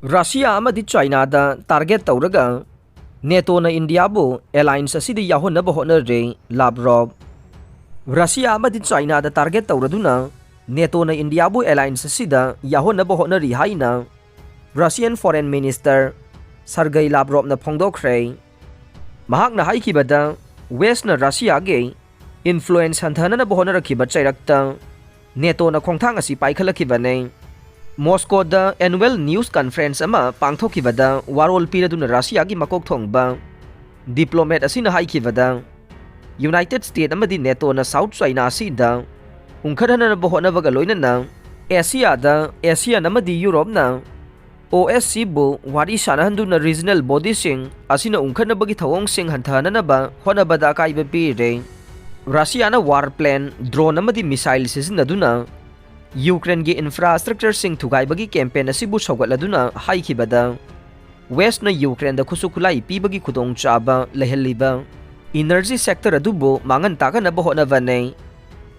Russia amadi China da target Touraga NATO na India bu alliance asida yahonaba hotnari Lavrov. Russia amadi China da target Touraduna NATO na India bu alliance asida yahonaba hotnari haina Russian Foreign Minister Sergei Lavrov na phongdokre. Mahak na haikibada West na Russia ge influence hanthana na bohonarakiba chairakta NATO na khongthang asi paikhalakibane. Moscow da annual news conference ama pangthokibada warol piraduna Russia gi makok thongba diplomat asina haikibada United States amadi NATO na South China Asida ungkhadhana na bohonaba ga loinana Asia da Asia namadi Europe na OSC bu wari sanahanduna regional body sing asina ungkhadnabagi thawong sing hanthana na ba honabada kaiba pire. Russia na war plan drone amadi missile sizinaduna Ukraine gi infrastructure sing thugaibagi campaign asibu sawgatladuna haikibada West na Ukraine da khusukulai pibagi khudong chaba lehelliba energy sector adubo mangan takana bohona bane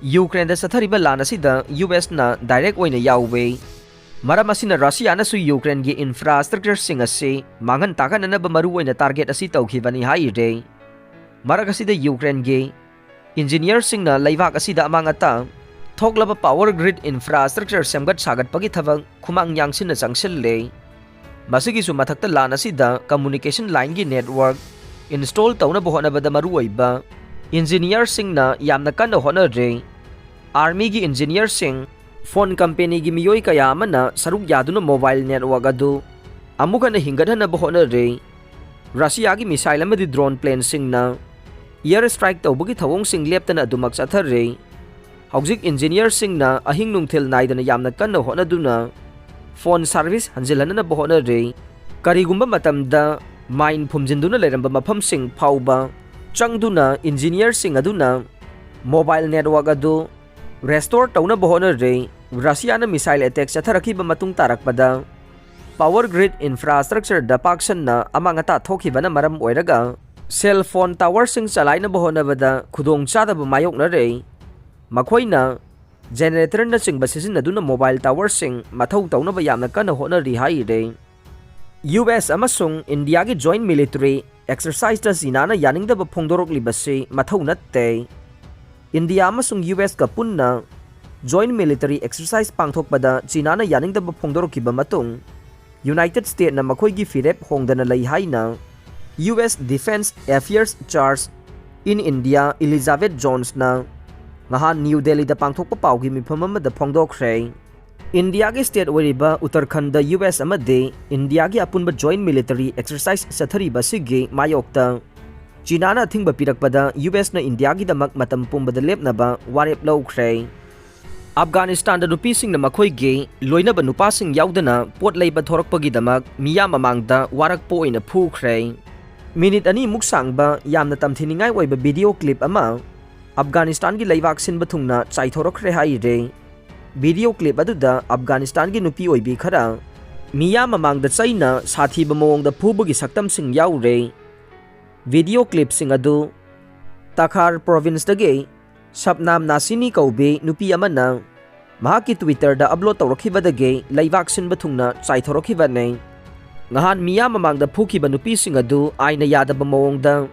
Ukraine da sathariba lana sida US na direct oina yawe maram asina Russia na su Ukraine gi infrastructure sing ase mangan takana na ba maru oina target asi tawkhibani haire maragasida Ukraine gi engineer sing na laibak asida amangata Thoklaba power grid infrastructure semgat sagat pagi thabang khumang yangsin na changsil le masigi su mathakta lana sida communication line gi network install tawna bohona bada maruai ba engineer sing na yamna kan hona re army gi engineer sing phone company gi miyoi kaya mana saruk yaduna mobile network adu amuka na hingadhana bohona re Russia gi missile amadi drone plane sing na air strike tawbagi thawong sing leptana adumak chathar re Hauzik engineer sing na ahing nungthil naidana yamna kanna honaduna phone service hanjilana na bohona re karigumba matamda mine phumjinduna leramba mafam sing phauba changduna engineer sing aduna mobile network adu restore tawna bohona re Russia na missile attack chatharakiba matung tarakpada power grid infrastructure da pakshan na amangata thokibana maram oiraga cell phone tower sing chalai na bohona bada khudong chada ba mayok na re Makoina generator na chingba sisinaduna mobile tower sing mathau tawnaba yamna kana honari haire US amasung India gi joint military exercise da zinana yaningdaba phongdorok libase mathau natte India amasung US ka punna joint military exercise pangthokpada Chinana yaningdaba phongdorokiba matung United States na makhoi gi firep hongdana lai haina US Defense Affairs Charge in India Elizabeth Jones na Ngahan New Delhi da pangthokpa pawgi mifam amada phongdokre India gi state wariba Uttarakhand da US amade India gi apunba joint military exercise sathariba sige mayokta Chinana thingba pirakpada US na India gi damak matam pumbada lepnaba warep lawkre Afghanistan da nupi sing na makhoi ge loinaba nupa sing yaudana pot leiba thorakpagi damak miya mamangda warak po ina phukre minute ani muk sangba yamna tamthiningai oiba video clip ama Afghanistan gi laibak sin bathungna chaithorokre haire video clip aduda Afghanistan gi nupi oibi khara miya mamangda chaina sathi ba mawongda phubagi saktam sing yaure video clip sing adu Takhar province dage Sapnam Nasini kaube nupi amana mahaki Twitter da upload tawrakhibadage laibak sin bathungna chaithorokhibane ngahan miya mamangda phukiba nupi sing adu aina yadaba mawongda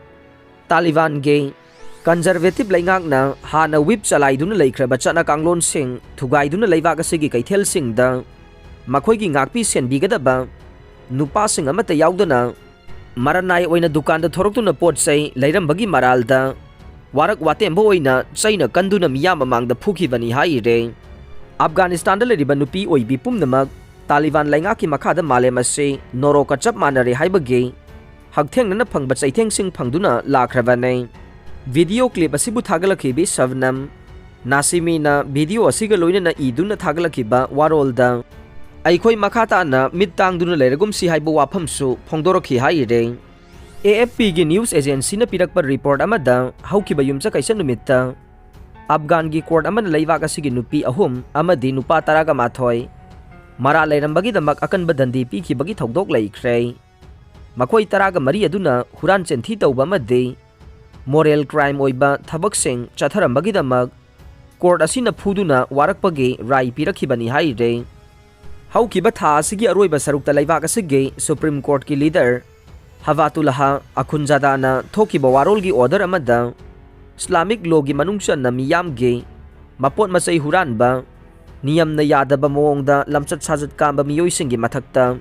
Taliban ge Conservative laingak na hana whip chalaiduna laikhraba chana kanglon sing thugaiduna laibak asigi kaithel sing da makhoi gi ngakpi senbigadaba nupa sing amata yaudana maranai oina dukan da thoroktuna pot sai lairambagi maralda warak watembo oina chaina kanduna miyam amangda phukibani haire Afghanistan da leriba nupi oibi pumnamak Taliban laingaki makhada malem ase noroka chap manare haibage hagtheng na phangba chaitheng sing phangduna lakhrabane Video clip asibu thagalakhibi Savnam Nasimi na video asiga loina na iduna thagalakhiba warolda Aikhoi makhata na mittangduna leragum si haibu waphamsu phongdorokhi haire AFP gi news agency na pirakpa report amada haukiba yumcha kaisa numitta Afghan gi court amana laibak asigi nupi ahum amadi nupa taraga mathoi mara leirambagi damak akanba dandi pikhibagi thokdok laikhre makhoi taraga mari aduna huran chenthi tawba amade moral crime oiba thabak sing chatharambagi damak court asina phuduna warakpage rai pirakhibani haire ꯍꯧꯈꯤꯕ ꯊꯥ ꯑꯁꯤꯒꯤ ꯑꯔꯣꯏꯕ ꯁꯔꯨꯛꯇ ꯂꯩꯕꯥꯛ ꯑꯁꯤꯒꯤ supreme ꯀꯣꯔꯠꯀꯤ leader ꯍꯕꯥꯇꯨꯜꯂꯥꯍ ꯑꯈꯨꯟꯖꯥꯗꯥꯅ ꯊꯣꯛꯈꯤꯕ ꯋꯥꯔꯣꯜꯒꯤ order ꯑꯃꯗ Islamic ꯂꯣꯒꯤ ꯃꯅꯨꯡ ꯆꯟꯅ ꯃꯤꯌꯥꯝꯒꯤ ꯃꯄꯣꯠ ꯃꯆꯩ ꯍꯨꯔꯥꯟꯕ, ꯅꯤꯌꯝꯅ ꯌꯥꯗꯕ ꯃꯑꯣꯡꯗ ꯂꯝꯆꯠ ꯁꯥꯖꯠ ꯀꯥꯝꯕ ꯃꯤꯑꯣꯏꯁꯤꯡꯒꯤ ꯃꯊꯛꯇ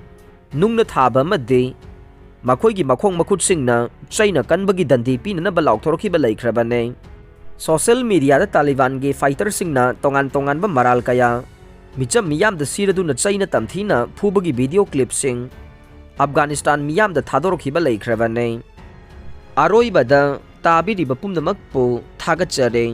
ꯅꯨꯡꯅ ꯊꯥꯕ ꯑꯃꯗꯤ ꯃꯈꯣꯏꯒꯤ ꯃꯈꯣꯡ ꯃꯈꯨꯠꯁꯤꯡꯅ ꯆꯩꯅ ꯀꯟꯕꯒꯤ ꯗꯟꯗꯤ ꯄꯤꯅꯅꯕ ꯂꯥꯎꯊꯣꯔꯛꯈꯤꯕ ꯂꯩꯈ꯭ꯔꯕꯅꯤ꯫ ꯁꯣꯁꯤꯌꯦꯜ ꯃꯤꯗꯤꯌꯥꯗ ꯇꯥꯂꯤꯕꯥꯟꯒꯤ ꯐꯥꯏꯇꯔꯁꯤꯡꯅ ꯇꯣꯉꯥꯟꯕ ꯃꯔꯥꯜ ꯀꯌꯥ ꯃꯤꯆꯝ ꯃꯤꯌꯥꯝꯗ ꯁꯤꯔꯗꯨꯅ ꯆꯩꯅ ꯇꯝꯊꯤꯅ ꯐꯨꯕꯒꯤ ꯚꯤꯗꯤꯑꯣ ꯀ꯭ꯂꯤꯞꯁꯤꯡ ꯑꯐꯒꯥꯅꯤꯁꯇꯥꯟ ꯃꯤꯌꯥꯝꯗ ꯊꯥꯗꯣꯔꯛꯈꯤꯕ ꯂꯩꯈ꯭ꯔꯕꯅꯤ꯫ ꯑꯔꯣꯏꯕꯗ ꯇꯥꯕꯤꯔꯤꯕ ꯄꯨꯝꯅꯃꯛꯄꯨ ꯊꯥꯒꯠꯆꯔꯤ꯫